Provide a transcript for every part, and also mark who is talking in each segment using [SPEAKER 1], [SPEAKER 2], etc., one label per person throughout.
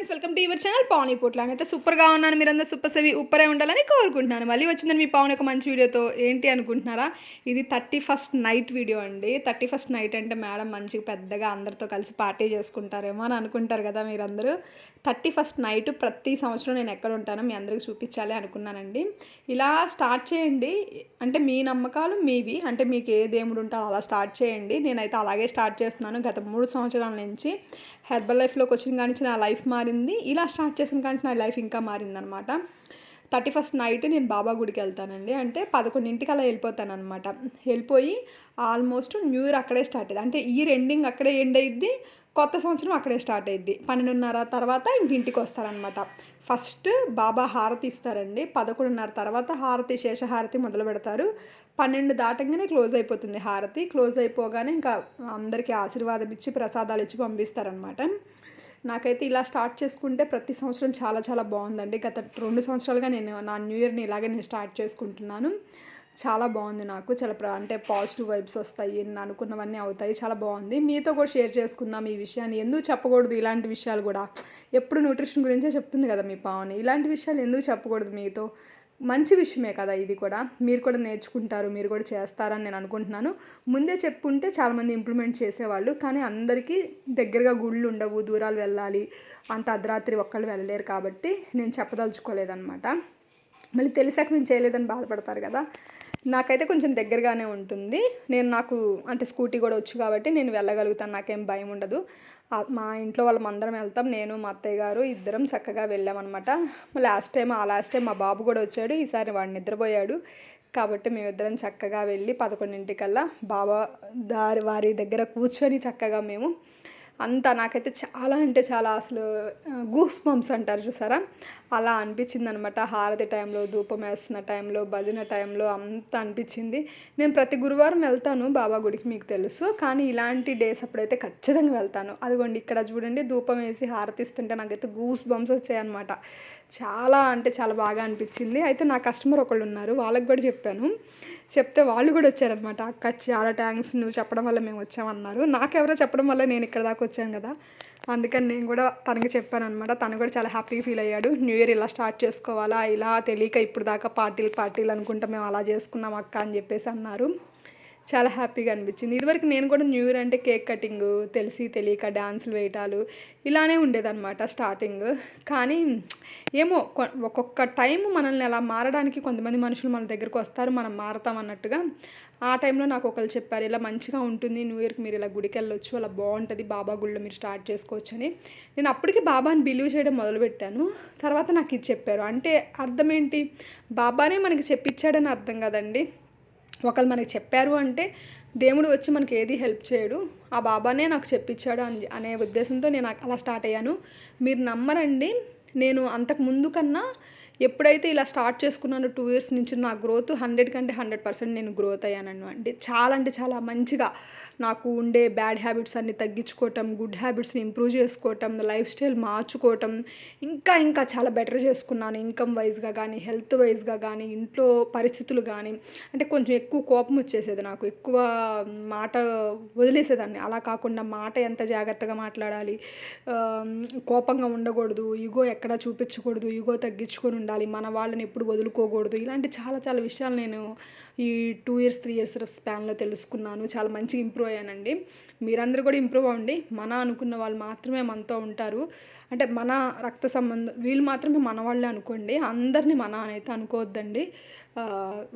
[SPEAKER 1] Friends, welcome to your channel Pavani పొట్ల. అయితే సూపర్గా ఉన్నాను. మీరందరూ సూపర్ సేవి ఉప్పరే ఉండాలని కోరుకుంటున్నాను. మళ్ళీ వచ్చిందని మీ పావని ఒక మంచి వీడియోతో. ఏంటి అనుకుంటున్నారా? ఇది 31st నైట్ వీడియో అండి. 31st నైట్ అంటే మేడం మంచిగా పెద్దగా అందరితో కలిసి పార్టీ చేసుకుంటారేమో అని అనుకుంటారు కదా మీరందరూ. 31st నైట్ ప్రతి సంవత్సరం నేను ఎక్కడ ఉంటానో మీ అందరికి చూపించాలి అనుకున్నానండి. ఇలా స్టార్ట్ చేయండి. అంటే మీ నమ్మకాలు మీవి. అంటే మీకు ఏ దేవుడు ఉంటారో అలా స్టార్ట్ చేయండి. నేనైతే అలాగే స్టార్ట్ చేస్తున్నాను. గత 3 సంవత్సరాల నుంచి హెర్బల్ లైఫ్లోకి వచ్చిన కానించి నా లైఫ్ మారింది. ఇలా స్టార్ట్ చేసిన కానించి నా లైఫ్ ఇంకా మారిందనమాట. 31st నైట్ నేను బాబా గుడికి వెళ్తానండి. అంటే 11ంటికి అలా వెళ్ళిపోతానమాట. వెళ్ళిపోయి ఆల్మోస్ట్ న్యూ ఇయర్ అక్కడే స్టార్ట్ అయ్యింది. అంటే ఇయర్ ఎండింగ్ అక్కడే ఎండ్ అయ్యిద్ది, కొత్త సంవత్సరం అక్కడే స్టార్ట్ అయ్యిద్ది. 12:30 తర్వాత ఇంటికి వస్తారనమాట. ఫస్ట్ బాబా హారతి ఇస్తారండి. 11:30 తర్వాత హారతి, శేషహారతి మొదలు పెడతారు. 12 దాటంగానే క్లోజ్ అయిపోతుంది హారతి. క్లోజ్ అయిపోగానే ఇంకా అందరికీ ఆశీర్వాదం ఇచ్చి ప్రసాదాలు ఇచ్చి పంపిస్తారనమాట. నాకైతే ఇలా స్టార్ట్ చేసుకుంటే ప్రతి సంవత్సరం చాలా చాలా బాగుందండి. గత 2 సంవత్సరాలుగా నేను నా న్యూ ఇయర్ని ఇలాగే నేను స్టార్ట్ చేసుకుంటున్నాను. చాలా బాగుంది. నాకు చాలా అంటే పాజిటివ్ వైబ్స్ వస్తాయి, నేను అనుకున్నవన్నీ అవుతాయి. చాలా బాగుంది. మీతో కూడా షేర్ చేసుకుందాం ఈ విషయాన్ని. ఎందుకు చెప్పకూడదు ఇలాంటి విషయాలు కూడా? ఎప్పుడు న్యూట్రిషన్ గురించే చెప్తుంది కదా మీ పావని. ఇలాంటి విషయాలు ఎందుకు చెప్పకూడదు మీతో? మంచి విషయమే కదా ఇది కూడా. మీరు కూడా నేర్చుకుంటారు, మీరు కూడా చేస్తారని నేను అనుకుంటున్నాను. ముందే చెప్పుంటే చాలామంది ఇంప్లిమెంట్ చేసేవాళ్ళు. కానీ అందరికీ దగ్గరగా గుళ్ళు ఉండవు, దూరాలు వెళ్ళాలి, అంత అర్ధరాత్రి ఒక్కళ్ళు వెళ్ళలేరు. కాబట్టి నేను చెప్పదలుచుకోలేదన్నమాట. మళ్ళీ తెలిసాక మేము చేయలేదని బాధపడతారు కదా. నాకైతే కొంచెం దగ్గరగానే ఉంటుంది. నాకు అంటే స్కూటీ కూడా వచ్చు కాబట్టి నేను వెళ్ళగలుగుతాను. నాకేం భయం ఉండదు. మా ఇంట్లో వాళ్ళమందరం వెళ్తాం. నేను, మా అత్తయ్య గారు ఇద్దరం చక్కగా వెళ్ళామన్నమాట. లాస్ట్ టైం మా బాబు కూడా వచ్చాడు. ఈసారి వాడు నిద్రపోయాడు. కాబట్టి మేమిద్దరం చక్కగా వెళ్ళి 11ంటికల్లా బాబా వారి దగ్గర కూర్చొని చక్కగా మేము అంతా నాకైతే చాలా అంటే చాలా అసలు గూస్ బంప్స్ అంటారు చూసారా, అలా అనిపించింది అనమాట. హారతి టైంలో, ధూపం వేస్తున్న టైంలో, భజన టైంలో అంతా అనిపించింది. నేను ప్రతి గురువారం వెళ్తాను బాబా గుడికి, మీకు తెలుసు. కానీ ఇలాంటి డేస్ అప్పుడైతే ఖచ్చితంగా వెళ్తాను. అదిగోండి ఇక్కడ చూడండి, ధూపం వేసి హారతిస్తుంటే నాకైతే గూస్ బంప్స్ వచ్చాయన్నమాట. చాలా అంటే చాలా బాగా అనిపించింది. అయితే నా కస్టమర్ ఒకళ్ళు ఉన్నారు, వాళ్ళకి కూడా చెప్పాను. చెప్తే వాళ్ళు కూడా వచ్చారనమాట. అక్క చాలా థ్యాంక్స్, నువ్వు చెప్పడం వల్ల మేము వచ్చామన్నారు. నాకెవరో చెప్పడం వల్ల నేను ఇక్కడ దాకా వచ్చాను కదా. అందుకని నేను కూడా తనకి చెప్పాను అనమాట. తను కూడా చాలా హ్యాపీగా ఫీల్ అయ్యాడు. న్యూ ఇయర్ ఇలా స్టార్ట్ చేసుకోవాలా, ఇలా తెలియక ఇప్పుడు దాకా పార్టీలు అనుకుంటా మేము అలా చేసుకున్నాం అక్క అని చెప్పేసి అన్నారు. చాలా హ్యాపీగా అనిపించింది. ఇదివరకు నేను కూడా న్యూ ఇయర్ అంటే కేక్ కటింగ్, తెలిసి తెలియక డ్యాన్సులు వేయటాలు ఇలానే ఉండేదన్నమాట స్టార్టింగ్. కానీ ఏమో ఒక్కొక్క టైం మనల్ని అలా మారడానికి కొంతమంది మనుషులు మన దగ్గరకు వస్తారు, మనం మారతాం అన్నట్టుగా. ఆ టైంలో నాకు ఒకళ్ళు చెప్పారు, ఇలా మంచిగా ఉంటుంది న్యూ ఇయర్కి మీరు ఇలా గుడికి వెళ్ళొచ్చు, అలా బాగుంటుంది, బాబా గుడిలో మీరు స్టార్ట్ చేసుకోవచ్చు అని. నేను అప్పటికి బాబాని బిలీవ్ చేయడం మొదలుపెట్టాను. తర్వాత నాకు ఇది చెప్పారు. అంటే అర్థం ఏంటి? బాబానే మనకి చెప్పించాడని అర్థం కదండి. ఒకళ్ళు మనకి చెప్పారు అంటే దేవుడు వచ్చి మనకి ఏది హెల్ప్ చేయడు, ఆ బాబానే నాకు చెప్పించాడు అనే ఉద్దేశంతో నేను అలా స్టార్ట్ అయ్యాను. మీరు నమ్మరండి, నేను అంతకు ముందు కన్నా ఎప్పుడైతే ఇలా స్టార్ట్ చేసుకున్నానో 2 ఇయర్స్ నుంచి నా గ్రోత్ 100 కంటే 100% నేను గ్రోత్ అయ్యాను అండి. చాలా అంటే చాలా మంచిగా నాకు ఉండే బ్యాడ్ హ్యాబిట్స్ అన్ని తగ్గించుకోవటం, గుడ్ హ్యాబిట్స్ని ఇంప్రూవ్ చేసుకోవటం, లైఫ్ స్టైల్ మార్చుకోవటం, ఇంకా చాలా బెటర్ చేసుకున్నాను. ఇన్కమ్ వైజ్గా కానీ, హెల్త్ వైజ్గా కానీ, ఇంట్లో పరిస్థితులు కానీ. అంటే కొంచెం ఎక్కువ కోపం వచ్చేసేది నాకు, ఎక్కువ మాట వదిలేసేదాన్ని. అలా కాకుండా మాట ఎంత జాగ్రత్తగా మాట్లాడాలి, కోపంగా ఉండకూడదు, ఈగో ఎక్కడా చూపించకూడదు, ఈగో తగ్గించుకొని ఉండాలి, మన వాళ్ళని ఎప్పుడు వదులుకోకూడదు, ఇలాంటి చాలా విషయాలు నేను ఈ 2 ఇయర్స్ 3 ఇయర్స్ స్పాన్లో తెలుసుకున్నాను. చాలా మంచిగా ఇంప్రూవ్ అయ్యానండి. మీరందరూ కూడా ఇంప్రూవ్ అవ్వండి. మన అనుకున్న వాళ్ళు మాత్రమే మనతో ఉంటారు. అంటే మన రక్త సంబంధం వీళ్ళు మాత్రమే మన వాళ్ళే అనుకోండి. అందరినీ మన అనైతే అనుకోవద్దండి.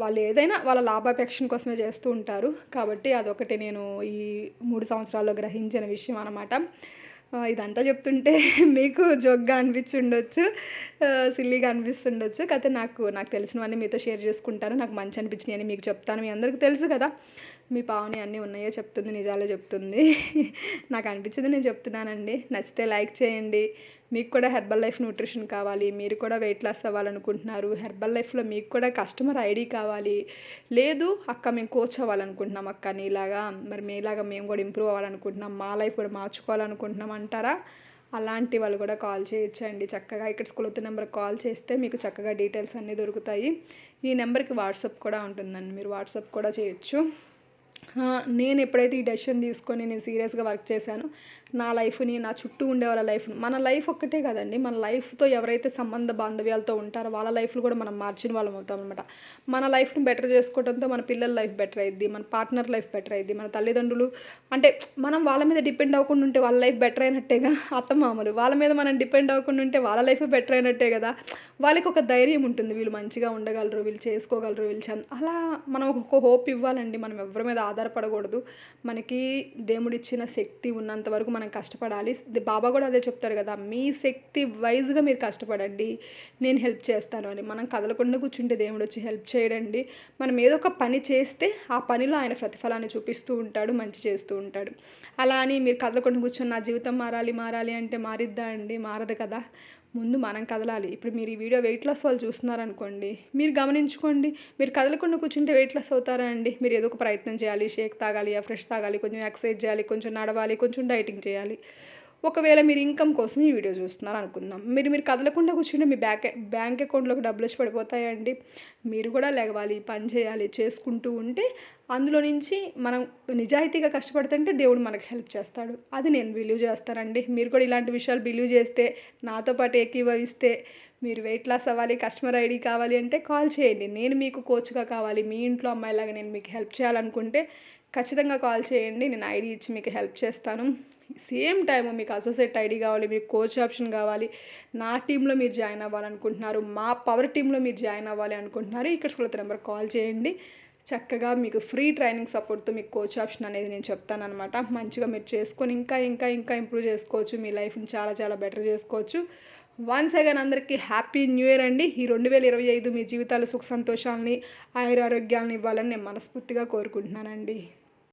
[SPEAKER 1] వాళ్ళు ఏదైనా వాళ్ళ లాభాపేక్షణ కోసమే చేస్తూ ఉంటారు. కాబట్టి అదొకటి నేను ఈ 3 సంవత్సరాల్లో గ్రహించిన విషయం అన్నమాట. ఇదంతా చెప్తుంటే మీకు జోక్గా అనిపించుండొచ్చు, సిల్లీగా అనిపిస్తుండొచ్చు. కాకపోతే నాకు తెలిసినవన్నీ మీతో షేర్ చేసుకుంటాను. నాకు మంచి అనిపించినవన్నీ మీకు చెప్తాను. మీ అందరికీ తెలుసు కదా, మీ పావని అన్నీ ఉన్నాయో చెప్తుంది, నిజాలే చెప్తుంది. నాకు అనిపించింది నేను చెప్తున్నానండి. నచ్చితే లైక్ చేయండి. మీకు కూడా హెర్బల్ లైఫ్ న్యూట్రిషన్ కావాలి, మీరు కూడా వెయిట్ లాస్ అవ్వాలనుకుంటున్నారు, హెర్బల్ లైఫ్లో మీకు కూడా కస్టమర్ ఐడి కావాలి, లేదు అక్క మేము కోచ్ అవ్వాలనుకుంటున్నాం అక్క నీలాగా, మరి మీలాగా మేము కూడా ఇంప్రూవ్ అవ్వాలనుకుంటున్నాం, మా లైఫ్ కూడా మార్చుకోవాలనుకుంటున్నాం అంటారా? అలాంటి వాళ్ళు కూడా కాల్ చేయొచ్చండి. చక్కగా ఇక్కడ స్కూల్ నెంబర్కి కాల్ చేస్తే మీకు చక్కగా డీటెయిల్స్ అన్నీ దొరుకుతాయి. ఈ నెంబర్కి వాట్సాప్ కూడా ఉంటుందండి, మీరు వాట్సాప్ కూడా చేయొచ్చు. నేను ఎప్పుడైతే ఈ డెసిషన్ తీసుకొని నేను సీరియస్గా వర్క్ చేశానో నా లైఫ్ని, నా చుట్టూ ఉండే వాళ్ళ లైఫ్ని, మన లైఫ్ ఒక్కటే కదండి, మన లైఫ్తో ఎవరైతే సంబంధ బాంధవ్యాలతో ఉంటారో వాళ్ళ లైఫ్లు కూడా మనం మార్చిన వాళ్ళం అవుతాం అనమాట. మన లైఫ్ని బెటర్ చేసుకోవడంతో మన పిల్లల లైఫ్ బెటర్ అయ్యిద్ది, మన పార్ట్నర్ లైఫ్ బెటర్ అయ్యిద్ది, మన తల్లిదండ్రులు అంటే మనం వాళ్ళ మీద డిపెండ్ అవ్వకుండా ఉంటే వాళ్ళ లైఫ్ బెటర్ అయినట్టేగా. అత్తమామలు వాళ్ళ మీద మనం డిపెండ్ అవ్వకుండా ఉంటే వాళ్ళ లైఫ్ బెటర్ అయినట్టే కదా. వాళ్ళకి ఒక ధైర్యం ఉంటుంది, వీళ్ళు మంచిగా ఉండగలరు, వీళ్ళు చేసుకోగలరు, వీళ్ళు అలా మనం ఒక హోప్ ఇవ్వాలండి. మనం ఎవరి మీద ఆధారపడకూడదు. మనకి దేవుడిచ్చిన శక్తి ఉన్నంత వరకు మనం కష్టపడాలి. బాబా కూడా అదే చెప్తారు కదా, మీ శక్తి వైజ్గా మీరు కష్టపడండి, నేను హెల్ప్ చేస్తాను అని. మనం కదలకుండా కూర్చుంటే దేవుడు వచ్చి హెల్ప్ చేయడండి. మనం ఏదో ఒక పని చేస్తే ఆ పనిలో ఆయన ప్రతిఫలాన్ని చూపిస్తూ ఉంటాడు, మంచి చేస్తూ ఉంటాడు. అలా అని మీరు కదలకుండా కూర్చొని నా జీవితం మారాలి మారాలి అంటే మారిద్దా అండి? మారదు కదా. ముందు మనం కదలాలి. ఇప్పుడు మీరు ఈ వీడియో వెయిట్ లాస్ వాళ్ళు చూస్తున్నారనుకోండి, మీరు గమనించుకోండి. మీరు కదలకుండా కూర్చుంటే వెయిట్ లాస్ అవుతారా అండి? మీరు ఏదో ఒక ప్రయత్నం చేయాలి, షేక్ తాగాలి, ఫ్రెష్ తాగాలి, కొంచెం ఎక్సర్సైజ్ చేయాలి, కొంచెం నడవాలి, కొంచెం డైటింగ్ చేయాలి. ఒకవేళ మీరు ఇన్కమ్ కోసం ఈ వీడియో చూస్తున్నారు అనుకుందాం, మీరు కదలకుండా కూర్చుంటే మీ బ్యాంక్ అకౌంట్లోకి డబ్బులు వచ్చి పడిపోతాయండి. మీరు కూడా లెగవాలి, పని చేయాలి, చేసుకుంటూ ఉంటే అందులో నుంచి మనం నిజాయితీగా కష్టపడుతుంటే దేవుడు మనకు హెల్ప్ చేస్తాడు. అది నేను బిలీవ్ చేస్తానండి. మీరు కూడా ఇలాంటి విషయాలు బిలీవ్ చేస్తే, నాతో పాటు ఏకీభవిస్తే, మీరు వెయిట్ లాస్ అవ్వాలి, కస్టమర్ ఐడి కావాలి అంటే కాల్ చేయండి. నేను మీకు కోచ్గా కావాలి, మీ ఇంట్లో అమ్మాయిలాగా నేను మీకు హెల్ప్ చేయాలనుకుంటే ఖచ్చితంగా కాల్ చేయండి. నేను ఐడి ఇచ్చి మీకు హెల్ప్ చేస్తాను. సేమ్ టైం మీకు అసోసియేట్ ఐడి కావాలి, మీకు కోచ్ ఆప్షన్ కావాలి, నా టీంలో మీరు జాయిన్ అవ్వాలనుకుంటున్నారు, మా పవర్ టీంలో మీరు జాయిన్ అవ్వాలి అనుకుంటున్నారు, ఇక్కడ స్కూల్ నెంబర్ కాల్ చేయండి. చక్కగా మీకు ఫ్రీ ట్రైనింగ్ సపోర్ట్తో మీకు కోచ్ ఆప్షన్ అనేది నేను చెప్తానమాట. మంచిగా మీరు చేసుకొని ఇంకా ఇంకా ఇంకా ఇంప్రూవ్ చేసుకోవచ్చు, మీ లైఫ్ని చాలా చాలా బెటర్ చేసుకోవచ్చు. వన్స్ అగైన్ అందరికీ హ్యాపీ న్యూ ఇయర్ అండి. ఈ 2025 మీ జీవితాలు సుఖ సంతోషాలని, ఆయురారోగ్యాలను ఇవ్వాలని నేను మనస్ఫూర్తిగా కోరుకుంటున్నానండి.